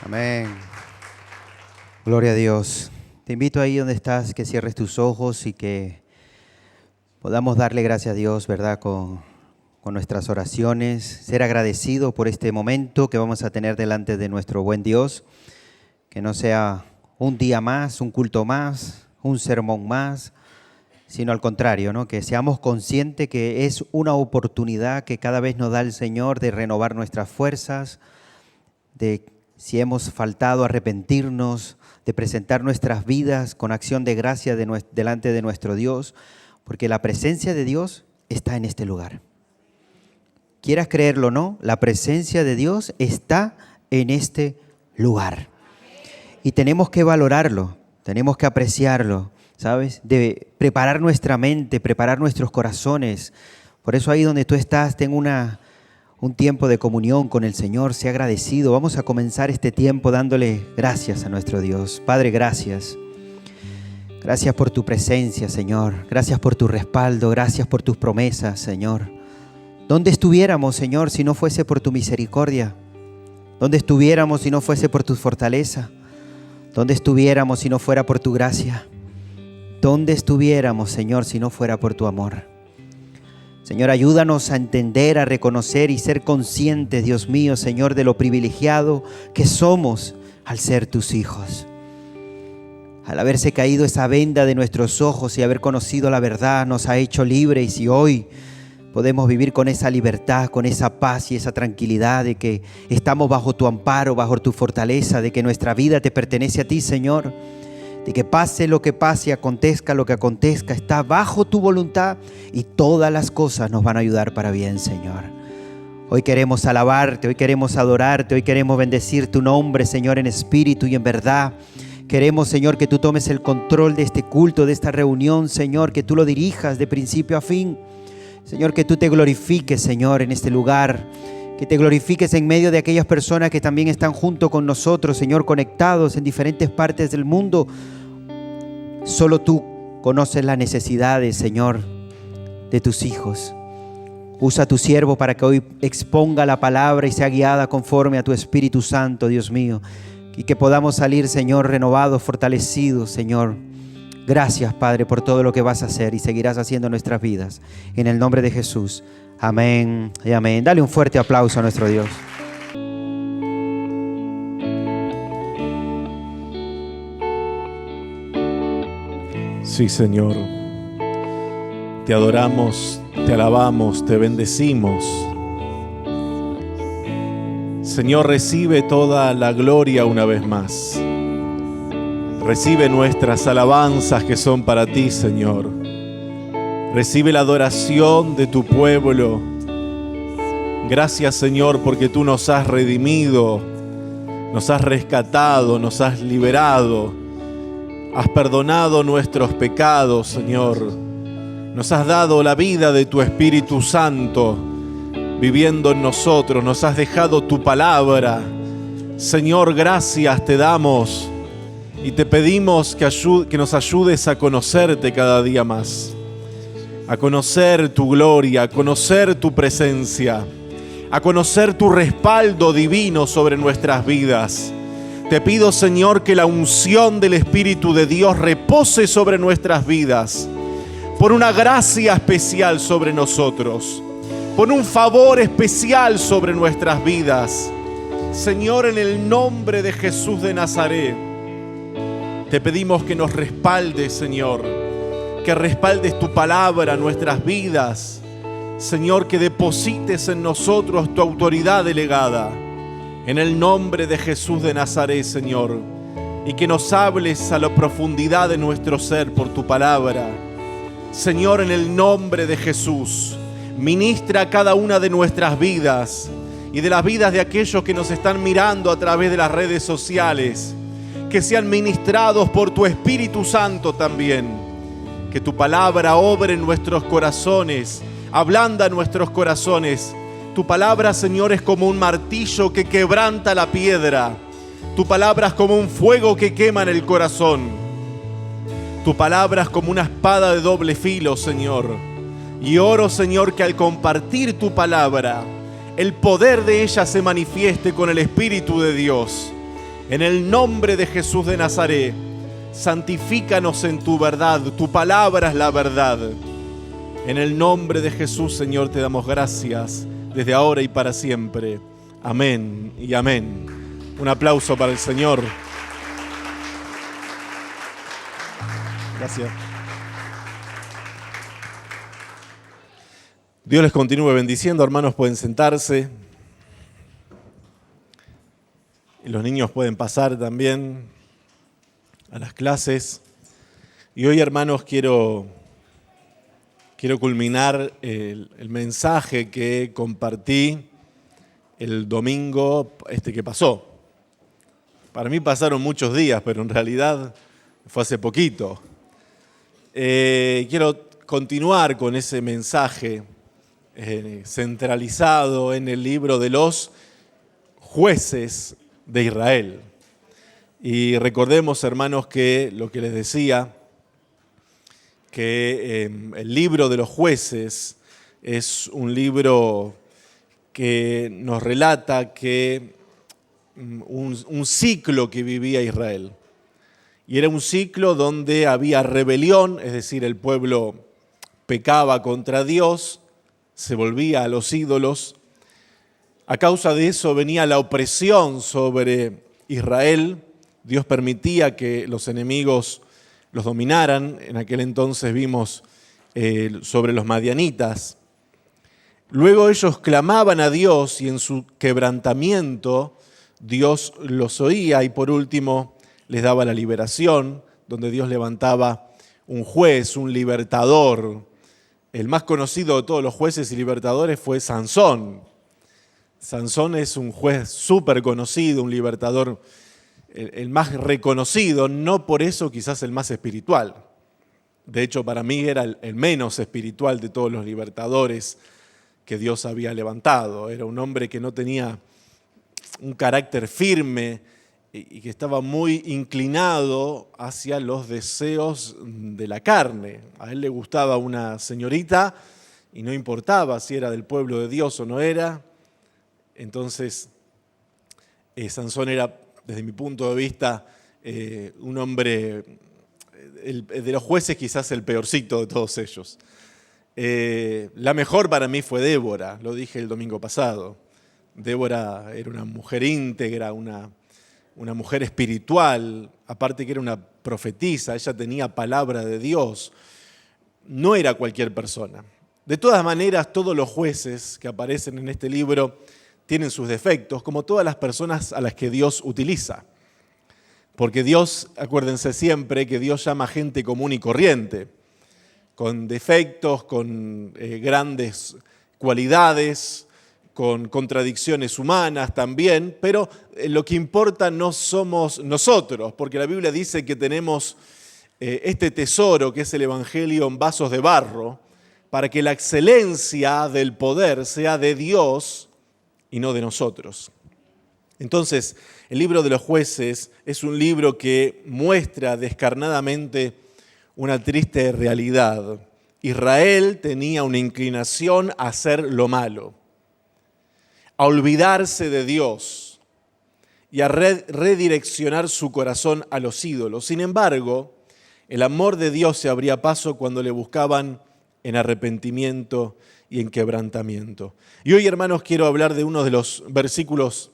Amén. Gloria a Dios. Te invito ahí donde estás, que cierres tus ojos y que podamos darle gracias a Dios, ¿verdad? Con nuestras oraciones, ser agradecido por este momento que vamos a tener delante de nuestro buen Dios. Que no sea un día más, un culto más, un sermón más, sino al contrario, ¿no? Que seamos conscientes que es una oportunidad que cada vez nos da el Señor de renovar nuestras fuerzas, de si hemos faltado, arrepentirnos, de presentar nuestras vidas con acción de gracia delante de nuestro Dios, porque la presencia de Dios está en este lugar. Quieras creerlo o no, la presencia de Dios está en este lugar. Y tenemos que valorarlo, tenemos que apreciarlo, ¿sabes? De preparar nuestra mente, preparar nuestros corazones. Por eso ahí donde tú estás, ten un tiempo de comunión con el Señor, sea agradecido. Vamos a comenzar este tiempo dándole gracias a nuestro Dios. Padre, gracias. Gracias por tu presencia, Señor. Gracias por tu respaldo, gracias por tus promesas, Señor. ¿Dónde estuviéramos, Señor, si no fuese por tu misericordia? ¿Dónde estuviéramos si no fuese por tu fortaleza? ¿Dónde estuviéramos si no fuera por tu gracia? ¿Dónde estuviéramos, Señor, si no fuera por tu amor? Señor, ayúdanos a entender, a reconocer y ser conscientes, Dios mío, Señor, de lo privilegiado que somos al ser tus hijos. Al haberse caído esa venda de nuestros ojos y haber conocido la verdad, nos ha hecho libres, y hoy podemos vivir con esa libertad, con esa paz y esa tranquilidad de que estamos bajo tu amparo, bajo tu fortaleza, de que nuestra vida te pertenece a ti, Señor. De que pase lo que pase, acontezca lo que acontezca, está bajo tu voluntad y todas las cosas nos van a ayudar para bien, Señor. Hoy queremos alabarte, hoy queremos adorarte, hoy queremos bendecir tu nombre, Señor, en espíritu y en verdad. Queremos, Señor, que tú tomes el control de este culto, de esta reunión, Señor, que tú lo dirijas de principio a fin. Señor, que tú te glorifiques, Señor, en este lugar. Que te glorifiques en medio de aquellas personas que también están junto con nosotros, Señor, conectados en diferentes partes del mundo. Solo tú conoces las necesidades, Señor, de tus hijos. Usa a tu siervo para que hoy exponga la palabra y sea guiada conforme a tu Espíritu Santo, Dios mío. Y que podamos salir, Señor, renovados, fortalecidos, Señor. Gracias, Padre, por todo lo que vas a hacer y seguirás haciendo en nuestras vidas. En el nombre de Jesús. Amén y amén. Dale un fuerte aplauso a nuestro Dios. Sí, Señor. Te adoramos, te alabamos, te bendecimos. Señor, recibe toda la gloria una vez más. Recibe nuestras alabanzas que son para ti, Señor. Recibe la adoración de tu pueblo. Gracias, Señor, porque tú nos has redimido, nos has rescatado, nos has liberado. Has perdonado nuestros pecados, Señor. Nos has dado la vida de tu Espíritu Santo viviendo en nosotros. Nos has dejado tu palabra. Señor, gracias te damos y te pedimos que nos ayudes a conocerte cada día más. A conocer tu gloria, a conocer tu presencia, a conocer tu respaldo divino sobre nuestras vidas. Te pido, Señor, que la unción del Espíritu de Dios repose sobre nuestras vidas, por una gracia especial sobre nosotros, por un favor especial sobre nuestras vidas. Señor, en el nombre de Jesús de Nazaret, te pedimos que nos respaldes, Señor, que respaldes tu palabra en nuestras vidas. Señor, que deposites en nosotros tu autoridad delegada. En el nombre de Jesús de Nazaret, Señor, y que nos hables a la profundidad de nuestro ser por tu palabra. Señor, en el nombre de Jesús, ministra a cada una de nuestras vidas y de las vidas de aquellos que nos están mirando a través de las redes sociales, que sean ministrados por tu Espíritu Santo también. Que tu palabra obre en nuestros corazones, ablanda nuestros corazones. Tu palabra, Señor, es como un martillo que quebranta la piedra. Tu palabra es como un fuego que quema en el corazón. Tu palabra es como una espada de doble filo, Señor. Y oro, Señor, que al compartir tu palabra, el poder de ella se manifieste con el Espíritu de Dios. En el nombre de Jesús de Nazaret, santifícanos en tu verdad. Tu palabra es la verdad. En el nombre de Jesús, Señor, te damos gracias desde ahora y para siempre. Amén y amén. Un aplauso para el Señor. Gracias. Dios les continúe bendiciendo. Hermanos, pueden sentarse. Y los niños pueden pasar también a las clases. Y hoy, hermanos, quiero culminar el mensaje que compartí el domingo que pasó. Para mí pasaron muchos días, pero en realidad fue hace poquito. Quiero continuar con ese mensaje centralizado en el libro de los jueces de Israel. Y recordemos, hermanos, que lo que les decía, que el libro de los jueces es un libro que nos relata que un ciclo que vivía Israel. Y era un ciclo donde había rebelión, es decir, el pueblo pecaba contra Dios, se volvía a los ídolos. A causa de eso venía la opresión sobre Israel. Dios permitía que los enemigos los dominaran. En aquel entonces vimos sobre los madianitas. Luego ellos clamaban a Dios y en su quebrantamiento Dios los oía y por último les daba la liberación, donde Dios levantaba un juez, un libertador. El más conocido de todos los jueces y libertadores fue Sansón. Sansón es un juez súper conocido, un libertador, el más reconocido, no por eso quizás el más espiritual. De hecho, para mí era el menos espiritual de todos los libertadores que Dios había levantado. Era un hombre que no tenía un carácter firme y que estaba muy inclinado hacia los deseos de la carne. A él le gustaba una señorita y no importaba si era del pueblo de Dios o no era. Entonces, Sansón era, desde mi punto de vista, un hombre, de los jueces quizás el peorcito de todos ellos. La mejor para mí fue Débora, lo dije el domingo pasado. Débora era una mujer íntegra, una mujer espiritual, aparte que era una profetisa, ella tenía palabra de Dios, no era cualquier persona. De todas maneras, todos los jueces que aparecen en este libro tienen sus defectos, como todas las personas a las que Dios utiliza. Porque Dios, acuérdense siempre que Dios llama a gente común y corriente, con defectos, con grandes cualidades, con contradicciones humanas también, pero lo que importa no somos nosotros, porque la Biblia dice que tenemos este tesoro que es el Evangelio en vasos de barro, para que la excelencia del poder sea de Dios y no de nosotros. Entonces, el libro de los jueces es un libro que muestra descarnadamente una triste realidad. Israel tenía una inclinación a hacer lo malo, a olvidarse de Dios y a redireccionar su corazón a los ídolos. Sin embargo, el amor de Dios se abría paso cuando le buscaban en arrepentimiento y en quebrantamiento. Y hoy, hermanos, quiero hablar de uno de los versículos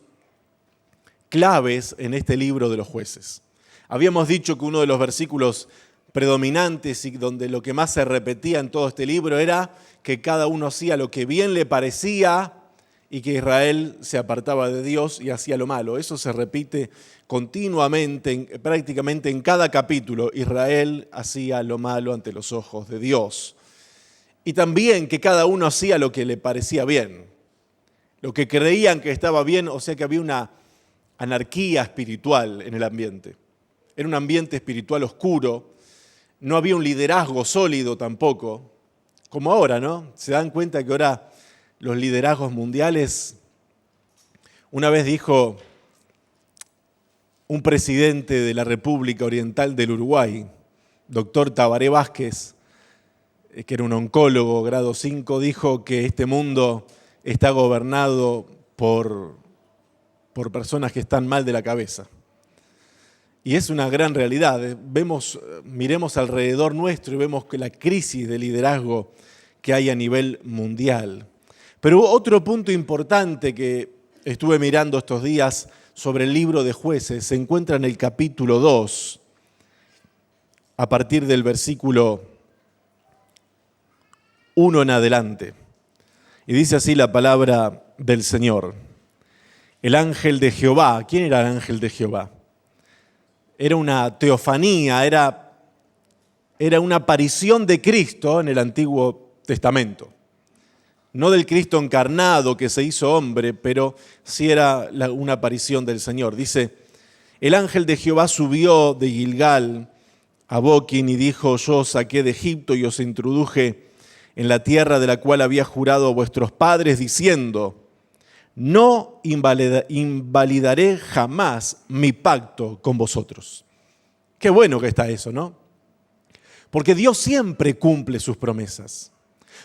claves en este libro de los jueces. Habíamos dicho que uno de los versículos predominantes y donde lo que más se repetía en todo este libro era que cada uno hacía lo que bien le parecía y que Israel se apartaba de Dios y hacía lo malo. Eso se repite continuamente, prácticamente en cada capítulo. Israel hacía lo malo ante los ojos de Dios. Y también que cada uno hacía lo que le parecía bien, lo que creían que estaba bien, o sea que había una anarquía espiritual en el ambiente. Era un ambiente espiritual oscuro, no había un liderazgo sólido tampoco, como ahora, ¿no? Se dan cuenta que ahora los liderazgos mundiales, una vez dijo un presidente de la República Oriental del Uruguay, doctor Tabaré Vázquez, que era un oncólogo grado 5, dijo que este mundo está gobernado por personas que están mal de la cabeza. Y es una gran realidad. Miremos alrededor nuestro y vemos que la crisis de liderazgo que hay a nivel mundial. Pero otro punto importante que estuve mirando estos días sobre el libro de Jueces se encuentra en el capítulo 2, a partir del versículo 1 en adelante. Y dice así la palabra del Señor. El ángel de Jehová. ¿Quién era el ángel de Jehová? Era una teofanía, era una aparición de Cristo en el Antiguo Testamento. No del Cristo encarnado que se hizo hombre, pero sí era una aparición del Señor. Dice, el ángel de Jehová subió de Gilgal a Boquín y dijo, yo os saqué de Egipto y os introduje en la tierra de la cual había jurado a vuestros padres, diciendo, no invalidaré jamás mi pacto con vosotros. Qué bueno que está eso, ¿no? Porque Dios siempre cumple sus promesas.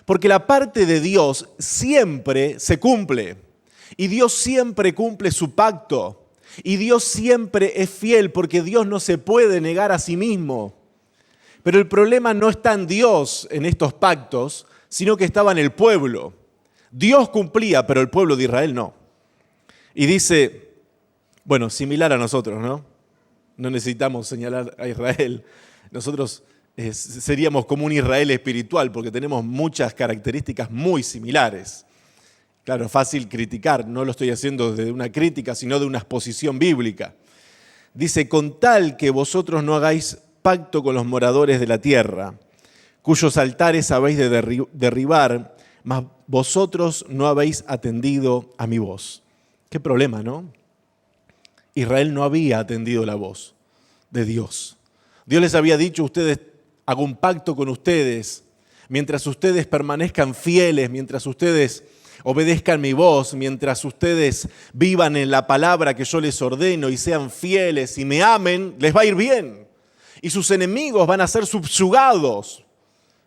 Porque la parte de Dios siempre se cumple. Y Dios siempre cumple su pacto. Y Dios siempre es fiel porque Dios no se puede negar a sí mismo. Pero el problema no está en Dios en estos pactos, sino que estaba en el pueblo. Dios cumplía, pero el pueblo de Israel no. Y dice, bueno, similar a nosotros, ¿no? No necesitamos señalar a Israel. Nosotros seríamos como un Israel espiritual porque tenemos muchas características muy similares. Claro, fácil criticar, no lo estoy haciendo desde una crítica, sino de una exposición bíblica. Dice, con tal que vosotros no hagáis pacto con los moradores de la tierra, cuyos altares habéis de derribar, mas vosotros no habéis atendido a mi voz. Qué problema, ¿no? Israel no había atendido la voz de Dios. Dios les había dicho, ustedes, hago un pacto con ustedes, mientras ustedes permanezcan fieles, mientras ustedes obedezcan mi voz, mientras ustedes vivan en la palabra que yo les ordeno y sean fieles y me amen, les va a ir bien. Y sus enemigos van a ser subyugados.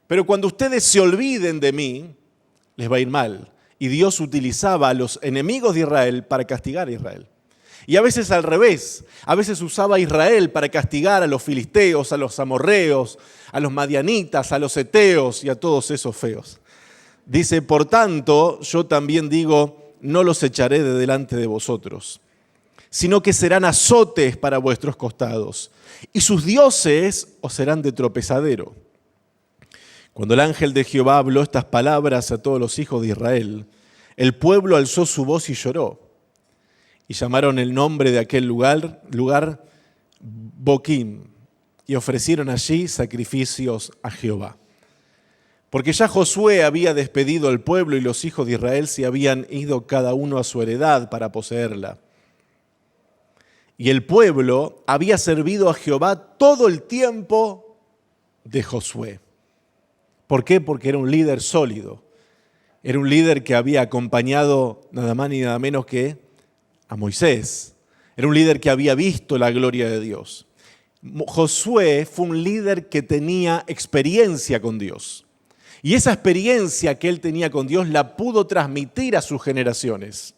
Pero cuando ustedes se olviden de mí, les va a ir mal. Y Dios utilizaba a los enemigos de Israel para castigar a Israel. Y a veces al revés, a veces usaba a Israel para castigar a los filisteos, a los amorreos, a los madianitas, a los heteos y a todos esos feos. Dice, por tanto, yo también digo, no los echaré de delante de vosotros, sino que serán azotes para vuestros costados, y sus dioses os serán de tropezadero. Cuando el ángel de Jehová habló estas palabras a todos los hijos de Israel, el pueblo alzó su voz y lloró. Y llamaron el nombre de aquel lugar Boquim, y ofrecieron allí sacrificios a Jehová. Porque ya Josué había despedido al pueblo y los hijos de Israel se habían ido cada uno a su heredad para poseerla. Y el pueblo había servido a Jehová todo el tiempo de Josué. ¿Por qué? Porque era un líder sólido. Era un líder que había acompañado nada más ni nada menos que a Moisés. Era un líder que había visto la gloria de Dios. Josué fue un líder que tenía experiencia con Dios. Y esa experiencia que él tenía con Dios la pudo transmitir a sus generaciones.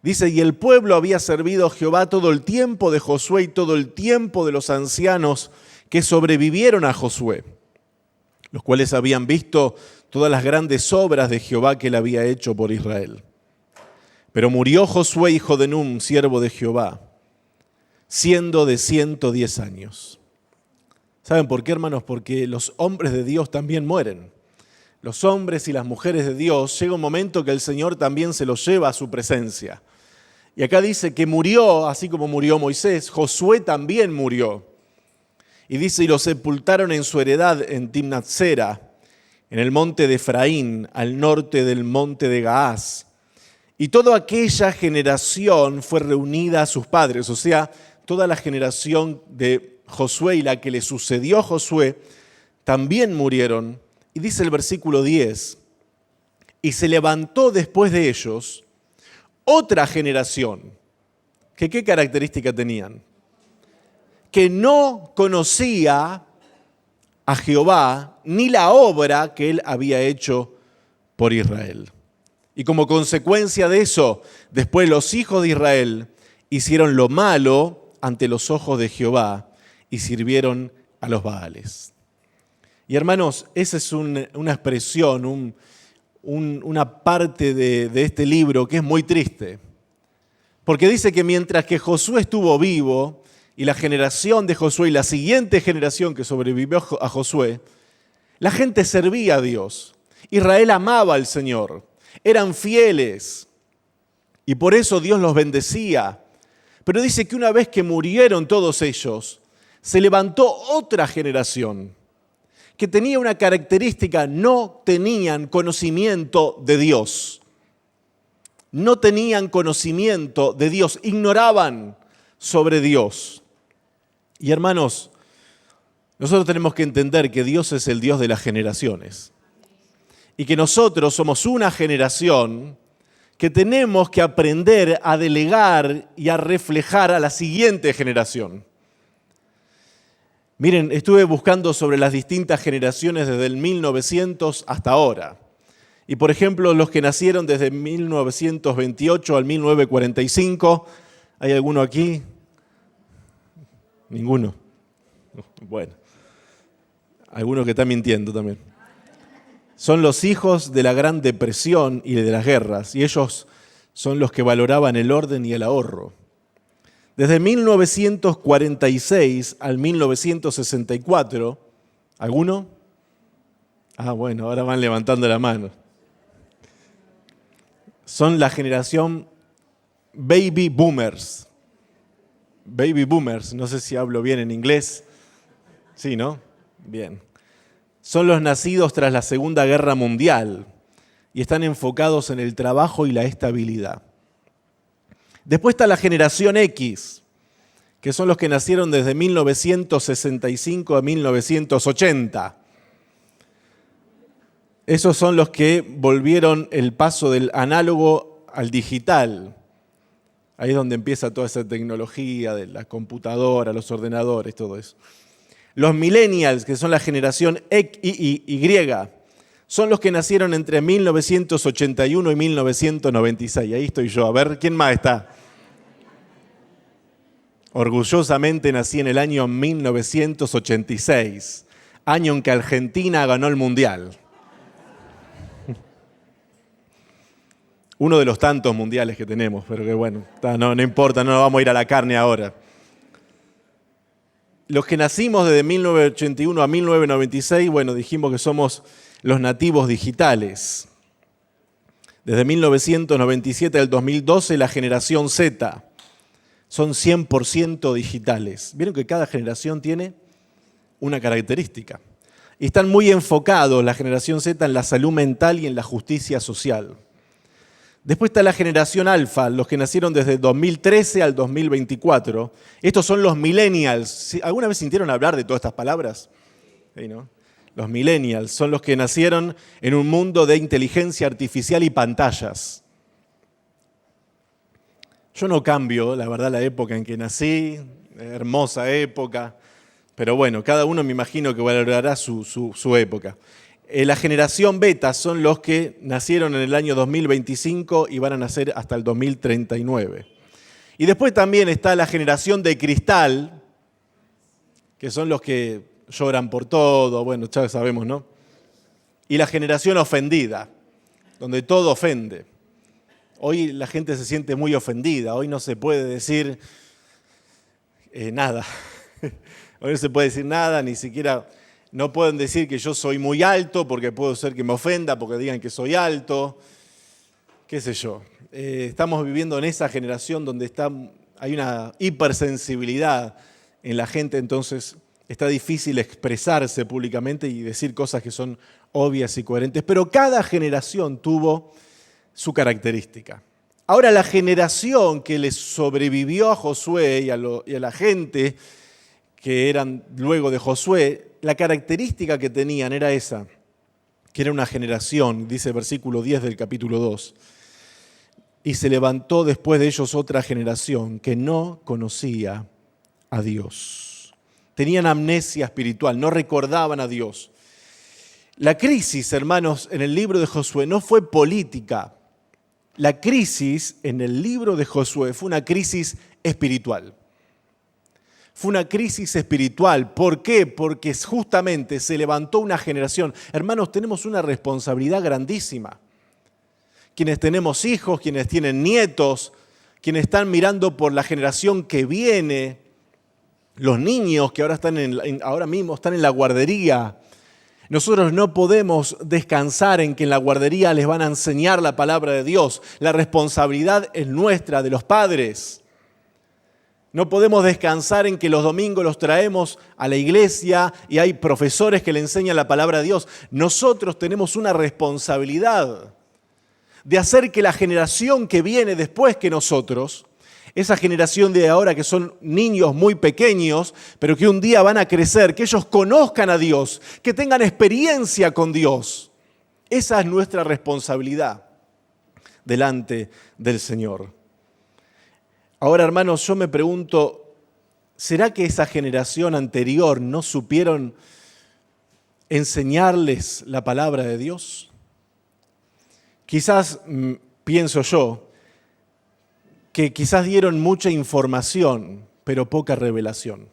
Dice, y el pueblo había servido a Jehová todo el tiempo de Josué y todo el tiempo de los ancianos que sobrevivieron a Josué, los cuales habían visto todas las grandes obras de Jehová que él había hecho por Israel. Pero murió Josué, hijo de Nun, siervo de Jehová, siendo de 110 años. ¿Saben por qué, hermanos? Porque los hombres de Dios también mueren. Los hombres y las mujeres de Dios, llega un momento que el Señor también se los lleva a su presencia. Y acá dice que murió, así como murió Moisés, Josué también murió. Y dice, y lo sepultaron en su heredad en Timnat-Sera, en el monte de Efraín, al norte del monte de Gaás. Y toda aquella generación fue reunida a sus padres, o sea, toda la generación de Josué y la que le sucedió a Josué, también murieron. Y dice el versículo 10, y se levantó después de ellos otra generación, que ¿qué característica tenían? Que no conocía a Jehová ni la obra que él había hecho por Israel. Y como consecuencia de eso, después los hijos de Israel hicieron lo malo ante los ojos de Jehová y sirvieron a los Baales. Y hermanos, esa es una expresión, una parte de este libro que es muy triste. Porque dice que mientras que Josué estuvo vivo, y la generación de Josué y la siguiente generación que sobrevivió a Josué, la gente servía a Dios. Israel amaba al Señor, eran fieles y por eso Dios los bendecía. Pero dice que una vez que murieron todos ellos, se levantó otra generación que tenía una característica: no tenían conocimiento de Dios. No tenían conocimiento de Dios, ignoraban sobre Dios. Y hermanos, nosotros tenemos que entender que Dios es el Dios de las generaciones y que nosotros somos una generación que tenemos que aprender a delegar y a reflejar a la siguiente generación. Miren, estuve buscando sobre las distintas generaciones desde el 1900 hasta ahora. Y por ejemplo, los que nacieron desde 1928 al 1945, ¿hay alguno aquí? Ninguno. Bueno, alguno que está mintiendo también. Son los hijos de la Gran Depresión y de las guerras, y ellos son los que valoraban el orden y el ahorro. Desde 1946 al 1964, ¿alguno? Ah, bueno, ahora van levantando la mano. Son la generación Baby Boomers. Baby Boomers, no sé si hablo bien en inglés. Sí, ¿no? Bien. Son los nacidos tras la Segunda Guerra Mundial y están enfocados en el trabajo y la estabilidad. Después está la generación X, que son los que nacieron desde 1965 a 1980. Esos son los que volvieron el paso del análogo al digital. Ahí es donde empieza toda esa tecnología de la computadora, los ordenadores, todo eso. Los millennials, que son la generación Y, son los que nacieron entre 1981 y 1996. Ahí estoy yo. A ver, ¿quién más está? Orgullosamente nací en el año 1986, año en que Argentina ganó el Mundial. Uno de los tantos mundiales que tenemos, pero que bueno, no importa, no vamos a ir a la carne ahora. Los que nacimos desde 1981 a 1996, bueno, dijimos que somos los nativos digitales. Desde 1997 al 2012, la generación Z. Son 100% digitales. Vieron que cada generación tiene una característica. Y están muy enfocados, la generación Z, en la salud mental y en la justicia social. Después está la generación Alfa, los que nacieron desde 2013 al 2024. Estos son los millennials. ¿Alguna vez sintieron hablar de todas estas palabras? Sí, ¿no? Los millennials son los que nacieron en un mundo de inteligencia artificial y pantallas. Yo no cambio, la verdad, la época en que nací, hermosa época, pero bueno, cada uno me imagino que valorará su época. La generación beta son los que nacieron en el año 2025 y van a nacer hasta el 2039. Y después también está la generación de cristal, que son los que lloran por todo, bueno, ya sabemos, ¿no? Y la generación ofendida, donde todo ofende. Hoy la gente se siente muy ofendida, hoy no se puede decir nada. Hoy no se puede decir nada, ni siquiera... No pueden decir que yo soy muy alto porque puedo ser que me ofenda, porque digan que soy alto, qué sé yo. Estamos viviendo en esa generación donde hay una hipersensibilidad en la gente, entonces está difícil expresarse públicamente y decir cosas que son obvias y coherentes, pero cada generación tuvo su característica. Ahora, la generación que les sobrevivió a Josué y a la gente que eran luego de Josué, la característica que tenían era esa, que era una generación, dice el versículo 10 del capítulo 2, y se levantó después de ellos otra generación que no conocía a Dios. Tenían amnesia espiritual, no recordaban a Dios. La crisis, hermanos, en el libro de Josué no fue política. La crisis en el libro de Josué fue una crisis espiritual. Fue una crisis espiritual. ¿Por qué? Porque justamente se levantó una generación. Hermanos, tenemos una responsabilidad grandísima. Quienes tenemos hijos, quienes tienen nietos, quienes están mirando por la generación que viene, los niños que ahora mismo están en la guardería. Nosotros no podemos descansar en que en la guardería les van a enseñar la palabra de Dios. La responsabilidad es nuestra, de los padres. No podemos descansar en que los domingos los traemos a la iglesia y hay profesores que le enseñan la palabra de Dios. Nosotros tenemos una responsabilidad de hacer que la generación que viene después que nosotros, esa generación de ahora que son niños muy pequeños, pero que un día van a crecer, que ellos conozcan a Dios, que tengan experiencia con Dios. Esa es nuestra responsabilidad delante del Señor. Ahora, hermanos, yo me pregunto, ¿será que esa generación anterior no supieron enseñarles la palabra de Dios? Quizás, pienso yo, que quizás dieron mucha información, pero poca revelación.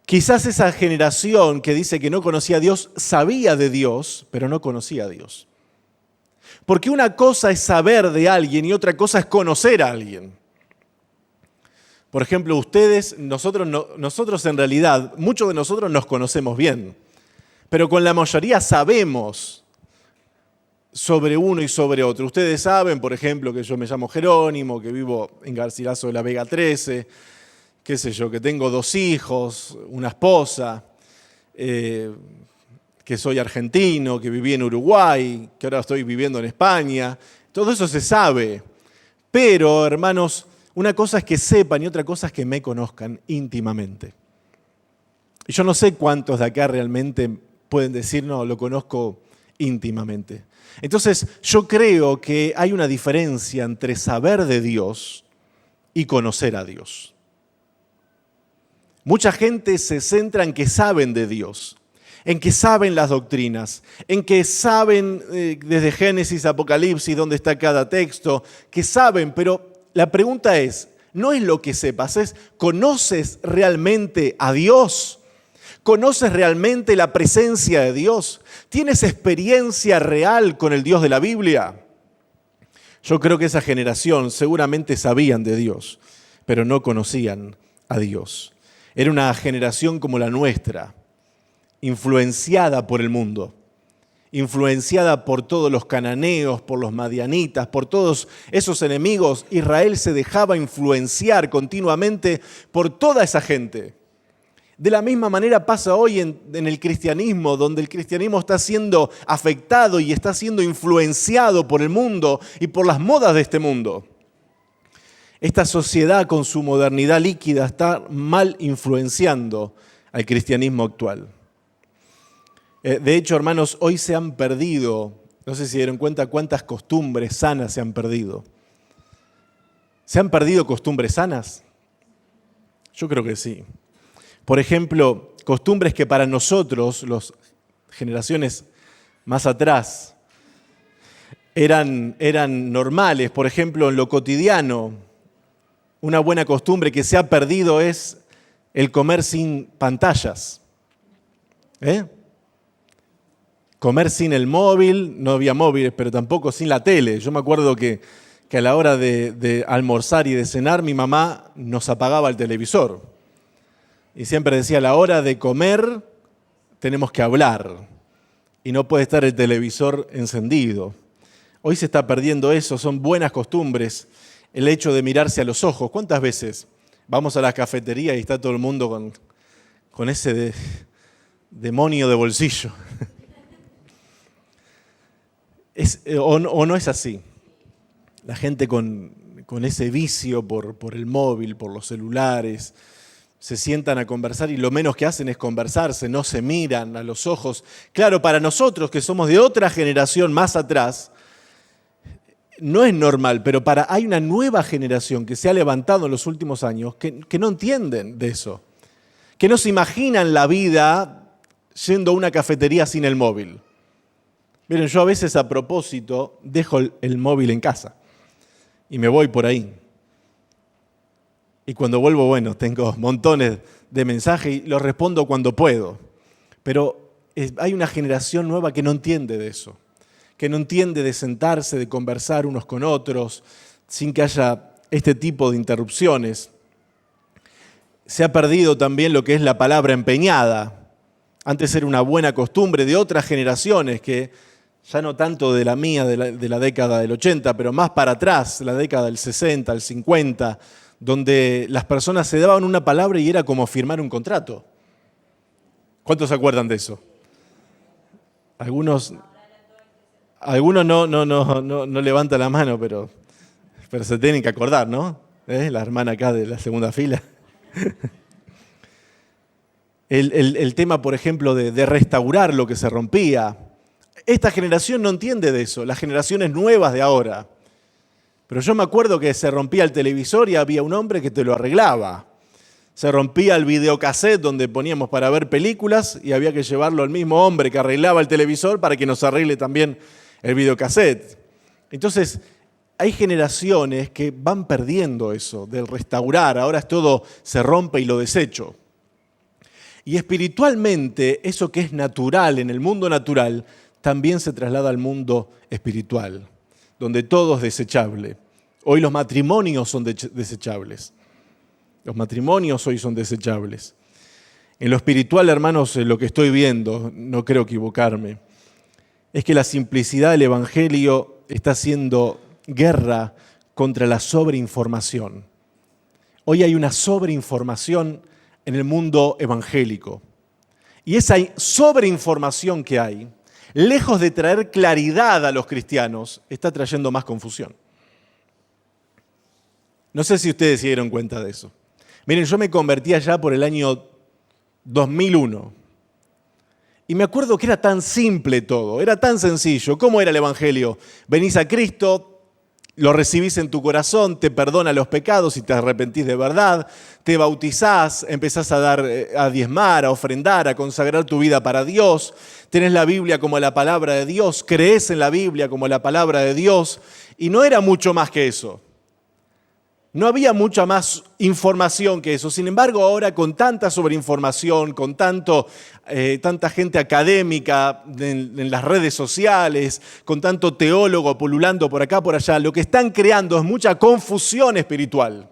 Quizás esa generación que dice que no conocía a Dios, sabía de Dios, pero no conocía a Dios. Porque una cosa es saber de alguien y otra cosa es conocer a alguien. Por ejemplo, nosotros en realidad, muchos de nosotros nos conocemos bien, pero con la mayoría sabemos sobre uno y sobre otro. Ustedes saben, por ejemplo, que yo me llamo Jerónimo, que vivo en Garcilaso de la Vega 13, qué sé yo, que tengo 2 hijos, una esposa, que soy argentino, que viví en Uruguay, que ahora estoy viviendo en España. Todo eso se sabe. Pero, hermanos, una cosa es que sepan y otra cosa es que me conozcan íntimamente. Y yo no sé cuántos de acá realmente pueden decir, no, lo conozco íntimamente. Entonces, yo creo que hay una diferencia entre saber de Dios y conocer a Dios. Mucha gente se centra en que saben de Dios, en que saben las doctrinas, en que saben desde Génesis a Apocalipsis dónde está cada texto, que saben, pero la pregunta es, no es lo que sepas, es ¿conoces realmente a Dios? ¿Conoces realmente la presencia de Dios? ¿Tienes experiencia real con el Dios de la Biblia? Yo creo que esa generación seguramente sabían de Dios, pero no conocían a Dios. Era una generación como la nuestra, influenciada por el mundo, influenciada por todos los cananeos, por los madianitas, por todos esos enemigos. Israel se dejaba influenciar continuamente por toda esa gente. De la misma manera pasa hoy en el cristianismo, donde el cristianismo está siendo afectado y está siendo influenciado por el mundo y por las modas de este mundo. Esta sociedad con su modernidad líquida está mal influenciando al cristianismo actual. De hecho, hermanos, hoy se han perdido, no sé si dieron cuenta cuántas costumbres sanas se han perdido. ¿Se han perdido costumbres sanas? Yo creo que sí. Por ejemplo, costumbres que para nosotros, las generaciones más atrás, eran normales. Por ejemplo, en lo cotidiano, una buena costumbre que se ha perdido es el comer sin pantallas. Comer sin el móvil, no había móviles, pero tampoco sin la tele. Yo me acuerdo que a la hora de almorzar y de cenar, mi mamá nos apagaba el televisor. Y siempre decía, a la hora de comer tenemos que hablar y no puede estar el televisor encendido. Hoy se está perdiendo eso, son buenas costumbres. El hecho de mirarse a los ojos. ¿Cuántas veces vamos a la cafetería y está todo el mundo con ese demonio de bolsillo? ¿O no es así? La gente con ese vicio por el móvil, por los celulares, se sientan a conversar y lo menos que hacen es conversarse, no se miran a los ojos. Claro, para nosotros que somos de otra generación más atrás, no es normal, pero hay una nueva generación que se ha levantado en los últimos años que no entienden de eso, que no se imaginan la vida yendo a una cafetería sin el móvil. Miren, yo a veces a propósito dejo el móvil en casa y me voy por ahí. Y cuando vuelvo, bueno, tengo montones de mensajes y los respondo cuando puedo. Pero hay una generación nueva que no entiende de eso, que no entiende de sentarse, de conversar unos con otros, sin que haya este tipo de interrupciones. Se ha perdido también lo que es la palabra empeñada. Antes era una buena costumbre de otras generaciones que, ya no tanto de la mía, de la década del 80, pero más para atrás, la década del 60, el 50, donde las personas se daban una palabra y era como firmar un contrato. ¿Cuántos se acuerdan de eso? Algunos no levantan la mano, pero se tienen que acordar, ¿no? La hermana acá de la segunda fila. El tema, por ejemplo, de restaurar lo que se rompía. Esta generación no entiende de eso, las generaciones nuevas de ahora. Pero yo me acuerdo que se rompía el televisor y había un hombre que te lo arreglaba. Se rompía el videocassette donde poníamos para ver películas y había que llevarlo al mismo hombre que arreglaba el televisor para que nos arregle también el videocassette. Entonces, hay generaciones que van perdiendo eso del restaurar. Ahora todo se rompe y lo desecho. Y espiritualmente, eso que es natural en el mundo natural, también se traslada al mundo espiritual, donde todo es desechable. Hoy los matrimonios son desechables. Los matrimonios hoy son desechables. En lo espiritual, hermanos, lo que estoy viendo, no creo equivocarme, es que la simplicidad del Evangelio está haciendo guerra contra la sobreinformación. Hoy hay una sobreinformación en el mundo evangélico. Y esa sobreinformación que hay, lejos de traer claridad a los cristianos, está trayendo más confusión. No sé si ustedes se dieron cuenta de eso. Miren, yo me convertí allá por el año 2001. Y me acuerdo que era tan simple todo, era tan sencillo. ¿Cómo era el Evangelio? Venís a Cristo, lo recibís en tu corazón, te perdona los pecados y te arrepentís de verdad, te bautizás, empezás a diezmar, a ofrendar, a consagrar tu vida para Dios, tenés la Biblia como la palabra de Dios, creés en la Biblia como la palabra de Dios, y no era mucho más que eso. No había mucha más información que eso. Sin embargo, ahora con tanta sobreinformación, con tanta gente académica en las redes sociales, con tanto teólogo pululando por acá, por allá, lo que están creando es mucha confusión espiritual.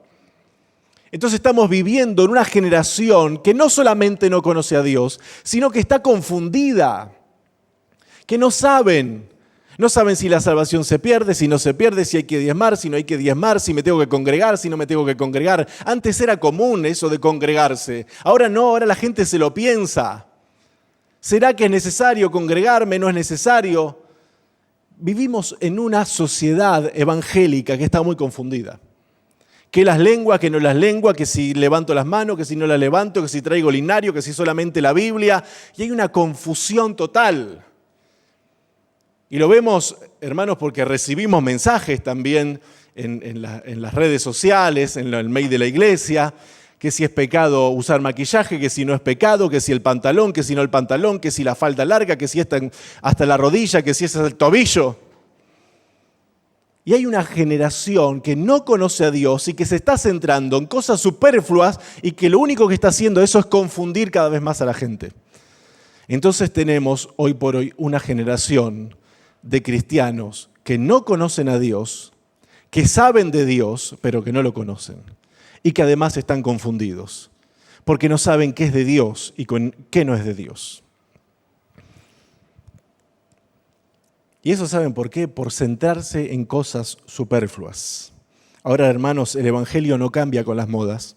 Entonces estamos viviendo en una generación que no solamente no conoce a Dios, sino que está confundida, que no saben. No saben si la salvación se pierde, si no se pierde, si hay que diezmar, si no hay que diezmar, si me tengo que congregar, si no me tengo que congregar. Antes era común eso de congregarse. Ahora no, ahora la gente se lo piensa. ¿Será que es necesario congregarme? ¿No es necesario? Vivimos en una sociedad evangélica que está muy confundida. Que las lenguas, que no las lenguas, que si levanto las manos, que si no las levanto, que si traigo linario, que si solamente la Biblia. Y hay una confusión total. Y lo vemos, hermanos, porque recibimos mensajes también en las redes sociales, en el mail de la iglesia, que si es pecado usar maquillaje, que si no es pecado, que si el pantalón, que si no el pantalón, que si la falda larga, que si está hasta la rodilla, que si es el tobillo. Y hay una generación que no conoce a Dios y que se está centrando en cosas superfluas y que lo único que está haciendo eso es confundir cada vez más a la gente. Entonces tenemos hoy por hoy una generación de cristianos que no conocen a Dios, que saben de Dios, pero que no lo conocen. Y que además están confundidos, porque no saben qué es de Dios y qué no es de Dios. Y eso saben por qué, por centrarse en cosas superfluas. Ahora, hermanos, el Evangelio no cambia con las modas.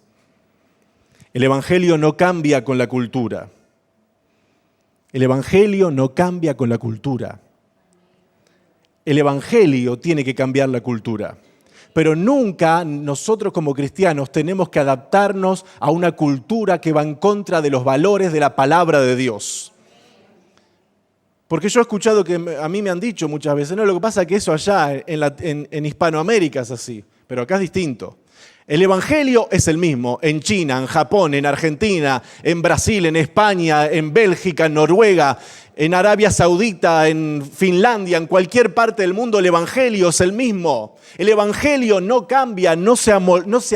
El Evangelio no cambia con la cultura. El Evangelio no cambia con la cultura. El Evangelio tiene que cambiar la cultura. Pero nunca nosotros como cristianos tenemos que adaptarnos a una cultura que va en contra de los valores de la palabra de Dios. Porque yo he escuchado que a mí me han dicho muchas veces, no, lo que pasa es que eso allá en Hispanoamérica es así. pero acá es distinto. El evangelio es el mismo en China, en Japón, en Argentina, en Brasil, en España, en Bélgica, en Noruega, en Arabia Saudita, en Finlandia, en cualquier parte del mundo. El evangelio es el mismo. El evangelio no cambia, no se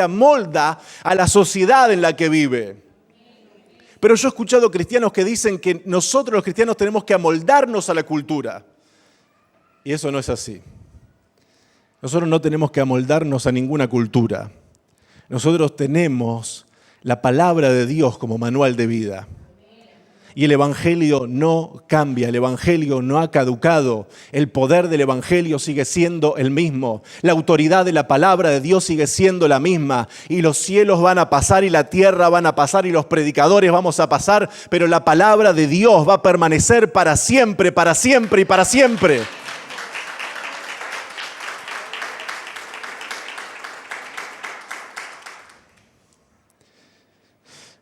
amolda a la sociedad en la que vive. Pero yo he escuchado cristianos que dicen que nosotros los cristianos tenemos que amoldarnos a la cultura. Y eso no es así. Nosotros no tenemos que amoldarnos a ninguna cultura. Nosotros tenemos la palabra de Dios como manual de vida. Y el evangelio no cambia, el evangelio no ha caducado. El poder del evangelio sigue siendo el mismo. La autoridad de la palabra de Dios sigue siendo la misma. Y los cielos van a pasar y la tierra van a pasar y los predicadores vamos a pasar, pero la palabra de Dios va a permanecer para siempre, para siempre y para siempre.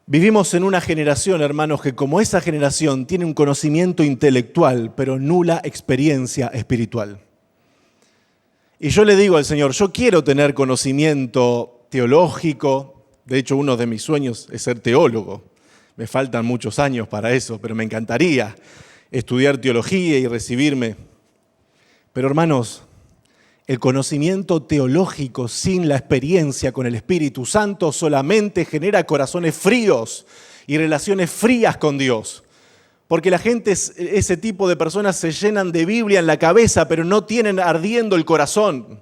Vivimos en una generación, hermanos, que como esa generación tiene un conocimiento intelectual, pero nula experiencia espiritual. Y yo le digo al Señor, yo quiero tener conocimiento teológico. De hecho, uno de mis sueños es ser teólogo. Me faltan muchos años para eso, pero me encantaría estudiar teología y recibirme. Pero hermanos, el conocimiento teológico sin la experiencia con el Espíritu Santo solamente genera corazones fríos y relaciones frías con Dios. Porque la gente, ese tipo de personas se llenan de Biblia en la cabeza, pero no tienen ardiendo el corazón.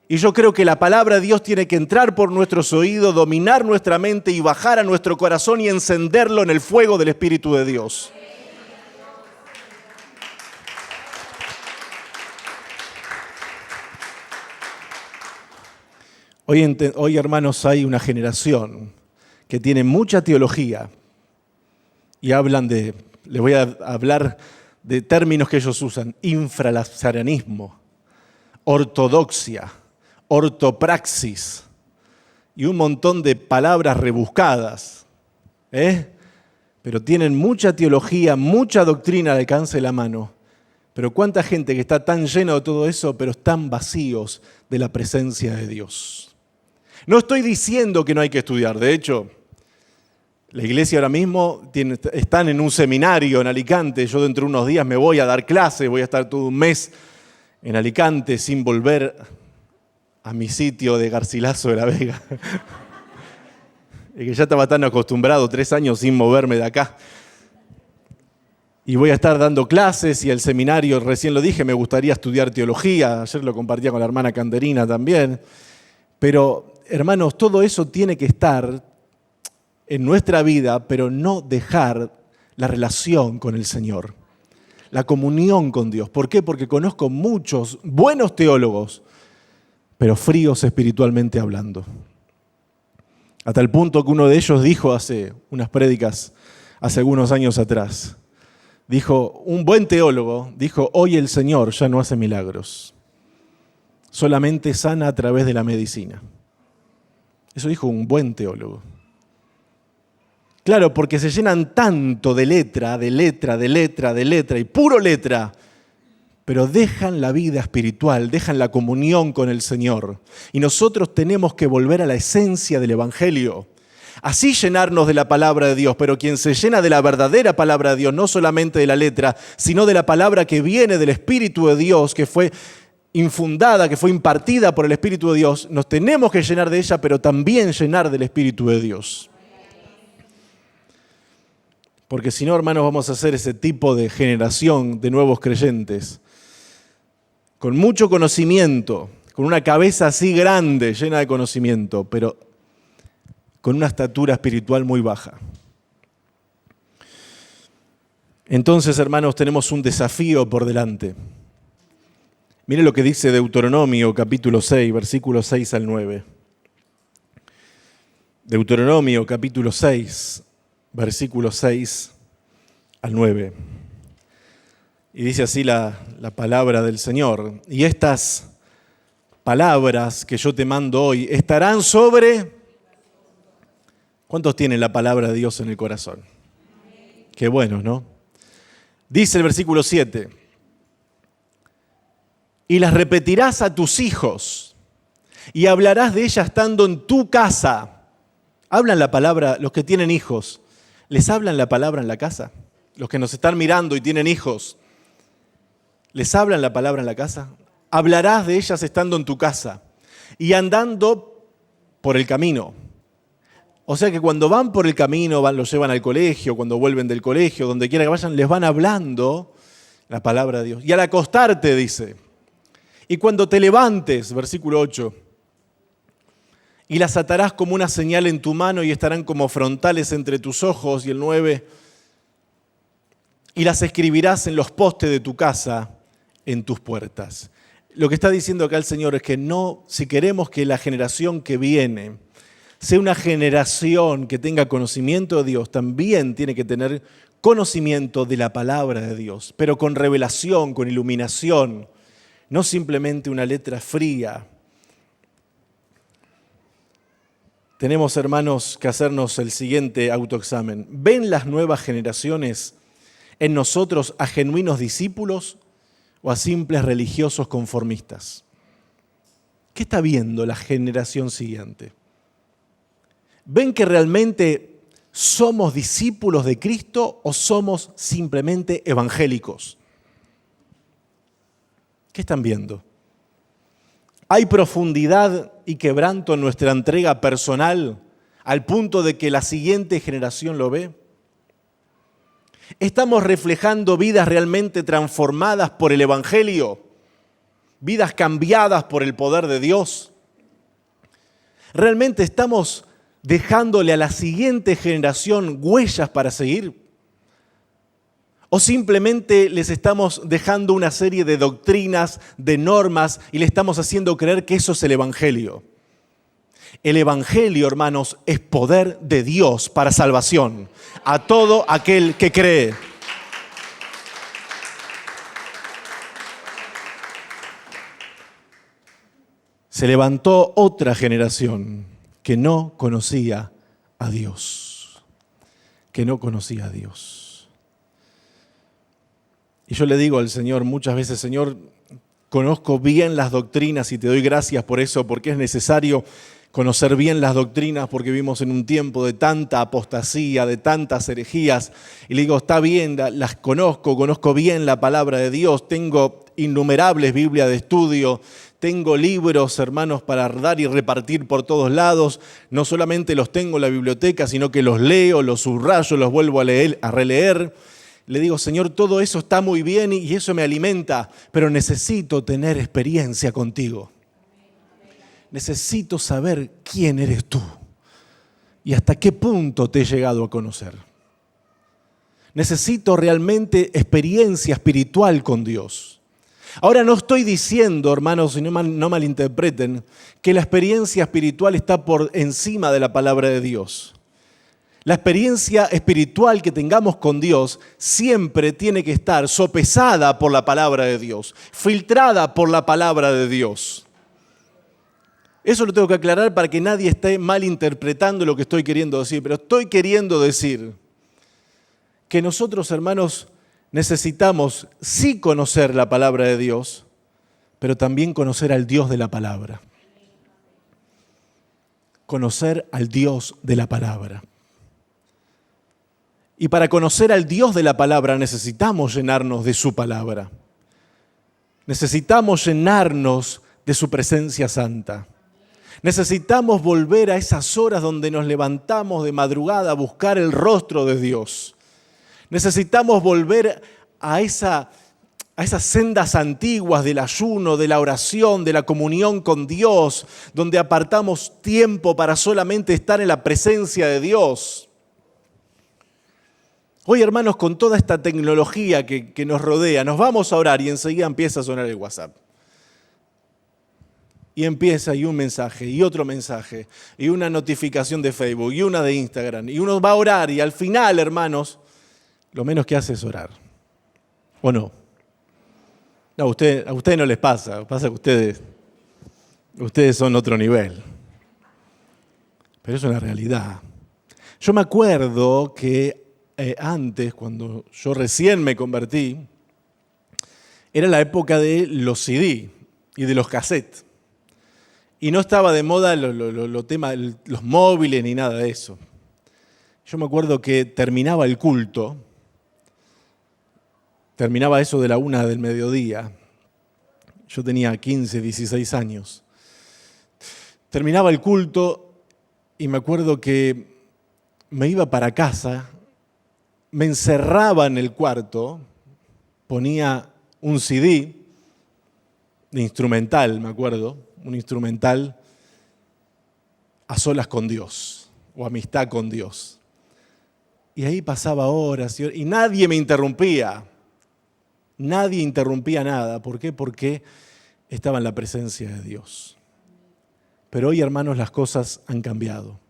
Y yo creo que la palabra de Dios tiene que entrar por nuestros oídos, dominar nuestra mente y bajar a nuestro corazón y encenderlo en el fuego del Espíritu de Dios. Hoy, hermanos, hay una generación que tiene mucha teología y les voy a hablar de términos que ellos usan: infralazarenismo, ortodoxia, ortopraxis y un montón de palabras rebuscadas, Pero tienen mucha teología, mucha doctrina al alcance de la mano. Pero cuánta gente que está tan llena de todo eso, pero están vacíos de la presencia de Dios. No estoy diciendo que no hay que estudiar. De hecho, la iglesia ahora mismo están en un seminario en Alicante. Yo dentro de unos días me voy a dar clases, voy a estar todo un mes en Alicante sin volver a mi sitio de Garcilaso de la Vega. Es que ya estaba tan acostumbrado, 3 años sin moverme de acá. Y voy a estar dando clases y el seminario, recién lo dije, me gustaría estudiar teología. Ayer lo compartía con la hermana Canderina también. Pero, hermanos, todo eso tiene que estar en nuestra vida, pero no dejar la relación con el Señor, la comunión con Dios. ¿Por qué? Porque conozco muchos buenos teólogos, pero fríos espiritualmente hablando. A tal punto que uno de ellos dijo hace unas prédicas, hace algunos años atrás, dijo, un buen teólogo dijo, hoy el Señor ya no hace milagros, solamente sana a través de la medicina. Eso dijo un buen teólogo. Claro, porque se llenan tanto de letra y puro letra, pero dejan la vida espiritual, dejan la comunión con el Señor. Y nosotros tenemos que volver a la esencia del Evangelio. Así llenarnos de la palabra de Dios, pero quien se llena de la verdadera palabra de Dios, no solamente de la letra, sino de la palabra que viene del Espíritu de Dios, que fue infundada, que fue impartida por el Espíritu de Dios, nos tenemos que llenar de ella, pero también llenar del Espíritu de Dios. Porque si no, hermanos, vamos a hacer ese tipo de generación de nuevos creyentes, con mucho conocimiento, con una cabeza así grande, llena de conocimiento, pero con una estatura espiritual muy baja. Entonces, hermanos, tenemos un desafío por delante. Mire lo que dice Deuteronomio capítulo 6, versículos 6 al 9. Deuteronomio capítulo 6, versículos 6 al 9. Y dice así la palabra del Señor. Y estas palabras que yo te mando hoy estarán sobre... ¿Cuántos tienen la palabra de Dios en el corazón? Qué bueno, ¿no? Dice el versículo 7. Y las repetirás a tus hijos y hablarás de ella estando en tu casa. Hablan la palabra, los que tienen hijos, ¿les hablan la palabra en la casa? Los que nos están mirando y tienen hijos, ¿les hablan la palabra en la casa? Hablarás de ellas estando en tu casa y andando por el camino. O sea que cuando van por el camino, los llevan al colegio, cuando vuelven del colegio, donde quiera que vayan, les van hablando la palabra de Dios. Y al acostarte, dice, y cuando te levantes, versículo 8, y las atarás como una señal en tu mano y estarán como frontales entre tus ojos, y el 9, y las escribirás en los postes de tu casa, en tus puertas. Lo que está diciendo acá el Señor es que no, si queremos que la generación que viene sea una generación que tenga conocimiento de Dios, también tiene que tener conocimiento de la palabra de Dios, pero con revelación, con iluminación, no simplemente una letra fría. Tenemos, hermanos, que hacernos el siguiente autoexamen. ¿Ven las nuevas generaciones en nosotros a genuinos discípulos o a simples religiosos conformistas? ¿Qué está viendo la generación siguiente? ¿Ven que realmente somos discípulos de Cristo o somos simplemente evangélicos? ¿Qué están viendo? ¿Hay profundidad y quebranto en nuestra entrega personal al punto de que la siguiente generación lo ve? ¿Estamos reflejando vidas realmente transformadas por el Evangelio? ¿Vidas cambiadas por el poder de Dios? ¿Realmente estamos dejándole a la siguiente generación huellas para seguir? ¿O simplemente les estamos dejando una serie de doctrinas, de normas, y le estamos haciendo creer que eso es el Evangelio? El Evangelio, hermanos, es poder de Dios para salvación a todo aquel que cree. Se levantó otra generación que no conocía a Dios, que no conocía a Dios. Y yo le digo al Señor muchas veces, Señor, conozco bien las doctrinas y te doy gracias por eso, porque es necesario conocer bien las doctrinas, porque vivimos en un tiempo de tanta apostasía, de tantas herejías. Y le digo, está bien, las conozco bien la palabra de Dios, tengo innumerables Biblias de estudio, tengo libros, hermanos, para dar y repartir por todos lados. No solamente los tengo en la biblioteca, sino que los leo, los subrayo, los vuelvo a releer. Le digo, Señor, todo eso está muy bien y eso me alimenta, pero necesito tener experiencia contigo. Necesito saber quién eres tú y hasta qué punto te he llegado a conocer. Necesito realmente experiencia espiritual con Dios. Ahora no estoy diciendo, hermanos, y no malinterpreten, que la experiencia espiritual está por encima de la palabra de Dios. La experiencia espiritual que tengamos con Dios siempre tiene que estar sopesada por la palabra de Dios, filtrada por la palabra de Dios. Eso lo tengo que aclarar para que nadie esté malinterpretando lo que estoy queriendo decir, pero estoy queriendo decir que nosotros, hermanos, necesitamos sí conocer la palabra de Dios, pero también conocer al Dios de la palabra. Conocer al Dios de la palabra. Y para conocer al Dios de la palabra necesitamos llenarnos de su palabra. Necesitamos llenarnos de su presencia santa. Necesitamos volver a esas horas donde nos levantamos de madrugada a buscar el rostro de Dios. Necesitamos volver a esas sendas antiguas del ayuno, de la oración, de la comunión con Dios, donde apartamos tiempo para solamente estar en la presencia de Dios. Hoy, hermanos, con toda esta tecnología que nos rodea, nos vamos a orar y enseguida empieza a sonar el WhatsApp. Y empieza y un mensaje, y otro mensaje, y una notificación de Facebook, y una de Instagram. Y uno va a orar y al final, hermanos, lo menos que hace es orar. ¿O no? No, a ustedes no les pasa. Pasa que ustedes son otro nivel. Pero es una realidad. Yo me acuerdo que antes, cuando yo recién me convertí, era la época de los CD y de los cassettes. Y no estaba de moda los móviles ni nada de eso. Yo me acuerdo que terminaba el culto, terminaba eso de la 1 del mediodía. Yo tenía 15, 16 años. Terminaba el culto y me acuerdo que me iba para casa, me encerraba en el cuarto, ponía un CD de instrumental, me acuerdo, un instrumental a solas con Dios o amistad con Dios. Y ahí pasaba horas y nadie me interrumpía. Nadie interrumpía nada. ¿Por qué? Porque estaba en la presencia de Dios. Pero hoy, hermanos, las cosas han cambiado.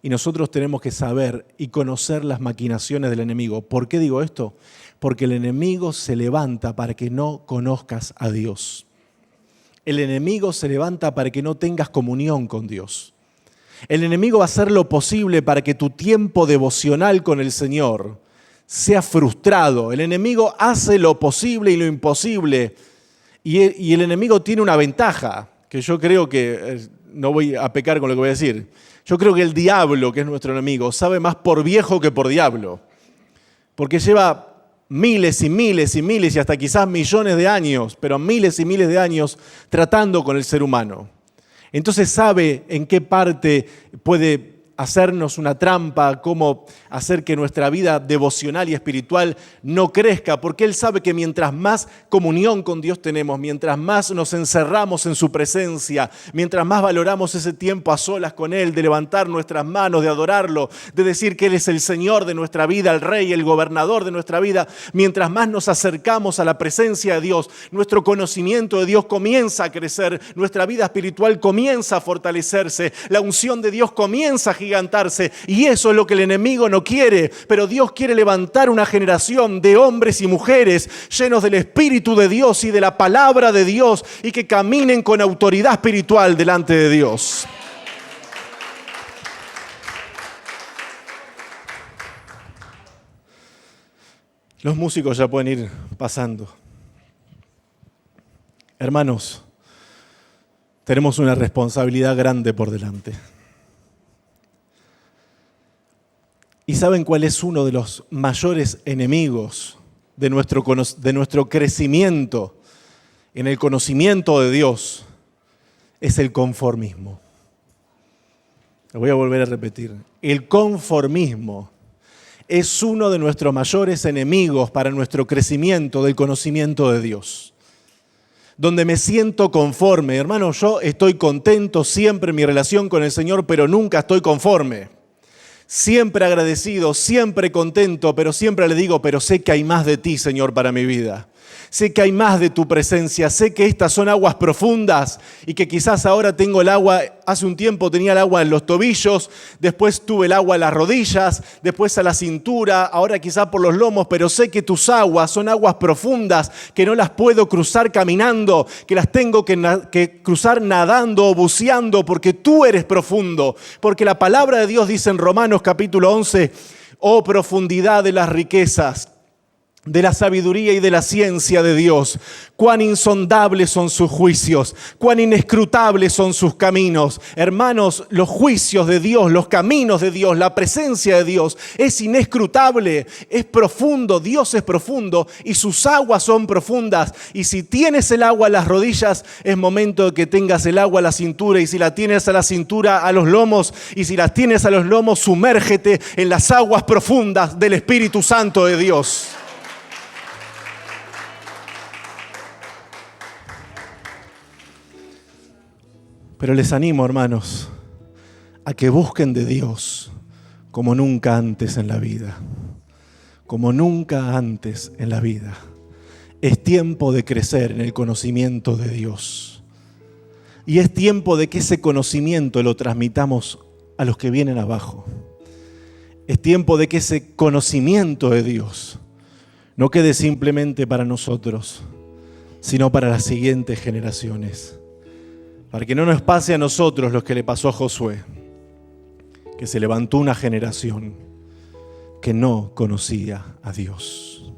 Y nosotros tenemos que saber y conocer las maquinaciones del enemigo. ¿Por qué digo esto? Porque el enemigo se levanta para que no conozcas a Dios. El enemigo se levanta para que no tengas comunión con Dios. El enemigo va a hacer lo posible para que tu tiempo devocional con el Señor sea frustrado. El enemigo hace lo posible y lo imposible. Y el enemigo tiene una ventaja, que yo creo que, no voy a pecar con lo que voy a decir, yo creo que el diablo, que es nuestro enemigo, sabe más por viejo que por diablo. Porque lleva miles y miles y miles y hasta quizás millones de años, pero miles y miles de años tratando con el ser humano. Entonces sabe en qué parte puede hacernos una trampa, cómo hacer que nuestra vida devocional y espiritual no crezca, porque Él sabe que mientras más comunión con Dios tenemos, mientras más nos encerramos en su presencia, mientras más valoramos ese tiempo a solas con Él, de levantar nuestras manos, de adorarlo, de decir que Él es el Señor de nuestra vida, el Rey, el gobernador de nuestra vida, mientras más nos acercamos a la presencia de Dios, nuestro conocimiento de Dios comienza a crecer, nuestra vida espiritual comienza a fortalecerse, la unción de Dios comienza a gigantarse, y eso es lo que el enemigo no quiere, pero Dios quiere levantar una generación de hombres y mujeres llenos del Espíritu de Dios y de la palabra de Dios y que caminen con autoridad espiritual delante de Dios. Los músicos ya pueden ir pasando. Hermanos, tenemos una responsabilidad grande por delante. ¿Y saben cuál es uno de los mayores enemigos de nuestro crecimiento en el conocimiento de Dios? Es el conformismo. Lo voy a volver a repetir. El conformismo es uno de nuestros mayores enemigos para nuestro crecimiento del conocimiento de Dios. Donde me siento conforme. Hermano, yo estoy contento siempre en mi relación con el Señor, pero nunca estoy conforme. Siempre agradecido, siempre contento, pero siempre le digo, pero sé que hay más de ti, Señor, para mi vida. Sé que hay más de tu presencia, sé que estas son aguas profundas y que quizás ahora tengo el agua, hace un tiempo tenía el agua en los tobillos, después tuve el agua en las rodillas, después a la cintura, ahora quizás por los lomos, pero sé que tus aguas son aguas profundas, que no las puedo cruzar caminando, que las tengo que cruzar nadando o buceando, porque tú eres profundo, porque la palabra de Dios dice en Romanos capítulo 11, oh profundidad de las riquezas, de la sabiduría y de la ciencia de Dios. Cuán insondables son sus juicios, cuán inescrutables son sus caminos. Hermanos, los juicios de Dios, los caminos de Dios, la presencia de Dios es inescrutable, es profundo. Dios es profundo y sus aguas son profundas. Y si tienes el agua a las rodillas, es momento de que tengas el agua a la cintura. Y si la tienes a la cintura, a los lomos. Y si las tienes a los lomos, sumérgete en las aguas profundas del Espíritu Santo de Dios. Pero les animo, hermanos, a que busquen de Dios como nunca antes en la vida. Como nunca antes en la vida. Es tiempo de crecer en el conocimiento de Dios. Y es tiempo de que ese conocimiento lo transmitamos a los que vienen abajo. Es tiempo de que ese conocimiento de Dios no quede simplemente para nosotros, sino para las siguientes generaciones. Para que no nos pase a nosotros lo que le pasó a Josué, que se levantó una generación que no conocía a Dios.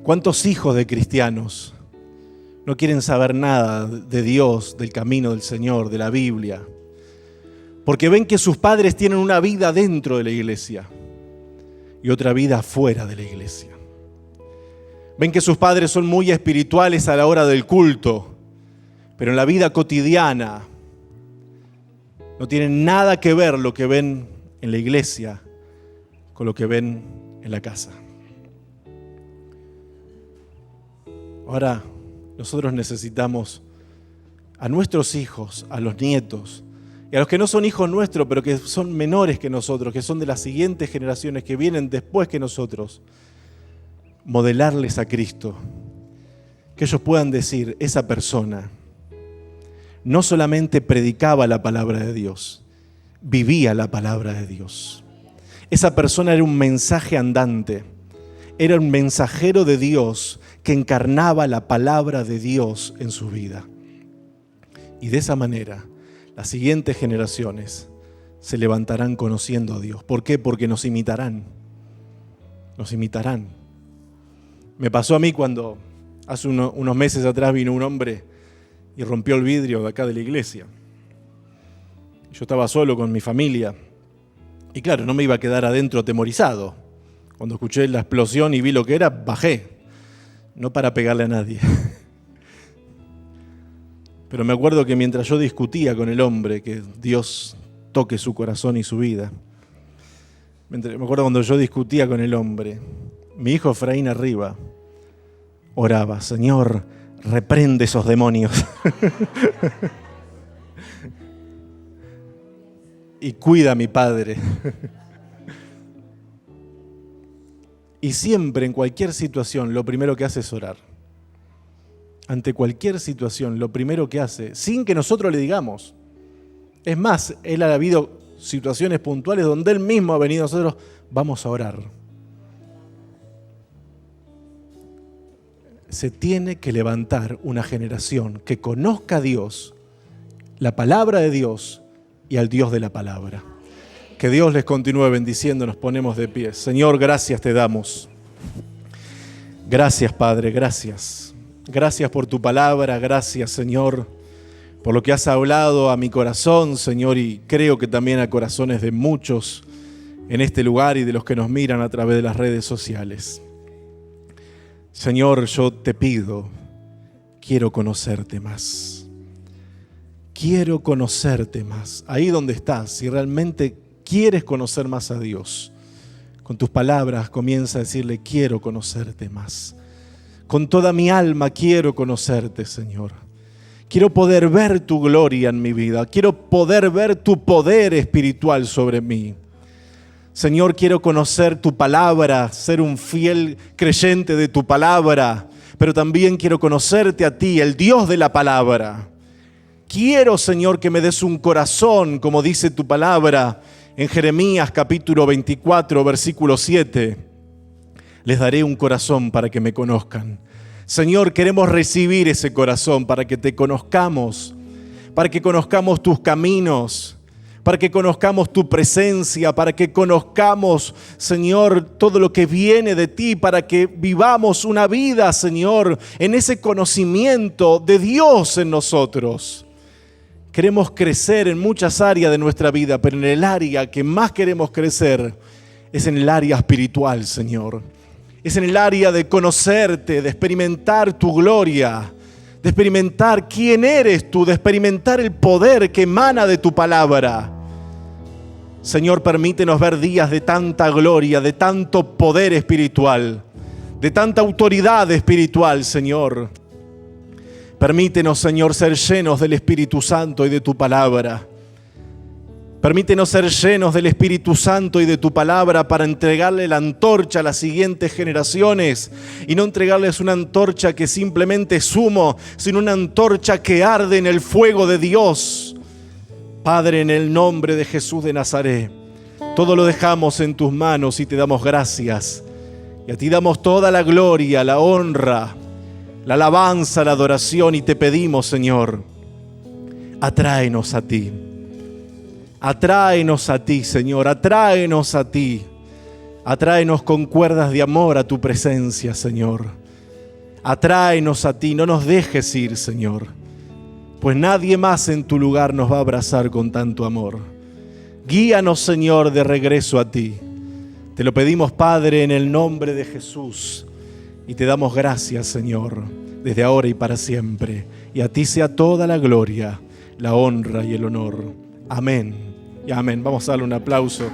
¿Cuántos hijos de cristianos no quieren saber nada de Dios, del camino del Señor, de la Biblia, porque ven que sus padres tienen una vida dentro de la iglesia y otra vida fuera de la iglesia. Ven que sus padres son muy espirituales a la hora del culto, pero en la vida cotidiana no tienen nada que ver lo que ven en la iglesia con lo que ven en la casa. Ahora, nosotros necesitamos a nuestros hijos, a los nietos, y a los que no son hijos nuestros, pero que son menores que nosotros, que son de las siguientes generaciones que vienen después que nosotros, modelarles a Cristo. Que ellos puedan decir, esa persona no solamente predicaba la palabra de Dios, vivía la palabra de Dios. Esa persona era un mensaje andante, era un mensajero de Dios que encarnaba la palabra de Dios en su vida. Y de esa manera, las siguientes generaciones se levantarán conociendo a Dios. ¿Por qué? Porque nos imitarán. Nos imitarán. Me pasó a mí cuando hace unos meses atrás vino un hombre y rompió el vidrio de acá de la iglesia. Yo estaba solo con mi familia y claro, no me iba a quedar adentro atemorizado. Cuando escuché la explosión y vi lo que era, bajé. No para pegarle a nadie. Pero me acuerdo que mientras yo discutía con el hombre, que Dios toque su corazón y su vida. Me acuerdo cuando yo discutía con el hombre, mi hijo Efraín arriba oraba, Señor, reprende esos demonios. Y cuida a mi padre. Y siempre, en cualquier situación, lo primero que hace es orar. Ante cualquier situación, lo primero que hace, sin que nosotros le digamos. Es más, él ha habido situaciones puntuales donde él mismo ha venido a nosotros, vamos a orar. Se tiene que levantar una generación que conozca a Dios, la palabra de Dios y al Dios de la palabra. Que Dios les continúe bendiciendo, nos ponemos de pie. Señor, gracias te damos. Gracias, Padre, gracias. Gracias por tu palabra, gracias, Señor, por lo que has hablado a mi corazón, Señor, y creo que también a corazones de muchos en este lugar y de los que nos miran a través de las redes sociales. Señor, yo te pido, quiero conocerte más. Quiero conocerte más. Ahí donde estás, si realmente quieres conocer más a Dios, con tus palabras comienza a decirle, quiero conocerte más. Con toda mi alma quiero conocerte, Señor. Quiero poder ver tu gloria en mi vida. Quiero poder ver tu poder espiritual sobre mí. Señor, quiero conocer tu palabra, ser un fiel creyente de tu palabra, pero también quiero conocerte a ti, el Dios de la palabra. Quiero, Señor, que me des un corazón, como dice tu palabra en Jeremías capítulo 24, versículo 7. Les daré un corazón para que me conozcan. Señor, queremos recibir ese corazón para que te conozcamos, para que conozcamos tus caminos, para que conozcamos tu presencia, para que conozcamos, Señor, todo lo que viene de ti, para que vivamos una vida, Señor, en ese conocimiento de Dios en nosotros. Queremos crecer en muchas áreas de nuestra vida, pero en el área que más queremos crecer es en el área espiritual, Señor. Es en el área de conocerte, de experimentar tu gloria, de experimentar quién eres tú, de experimentar el poder que emana de tu palabra. Señor, permítenos ver días de tanta gloria, de tanto poder espiritual, de tanta autoridad espiritual, Señor. Permítenos, Señor, ser llenos del Espíritu Santo y de tu palabra. Permítenos ser llenos del Espíritu Santo y de tu palabra para entregarle la antorcha a las siguientes generaciones y no entregarles una antorcha que simplemente es humo, sino una antorcha que arde en el fuego de Dios. Padre, en el nombre de Jesús de Nazaret, todo lo dejamos en tus manos y te damos gracias. Y a ti damos toda la gloria, la honra, la alabanza, la adoración y te pedimos, Señor, atráenos a ti. Atráenos a ti, Señor, atráenos a ti. Atráenos con cuerdas de amor a tu presencia, Señor. Atráenos a ti, no nos dejes ir, Señor, pues nadie más en tu lugar nos va a abrazar con tanto amor. Guíanos, Señor, de regreso a ti. Te lo pedimos, Padre, en el nombre de Jesús, y te damos gracias, Señor, desde ahora y para siempre. Y a ti sea toda la gloria, la honra y el honor. Amén y amén. Vamos a darle un aplauso.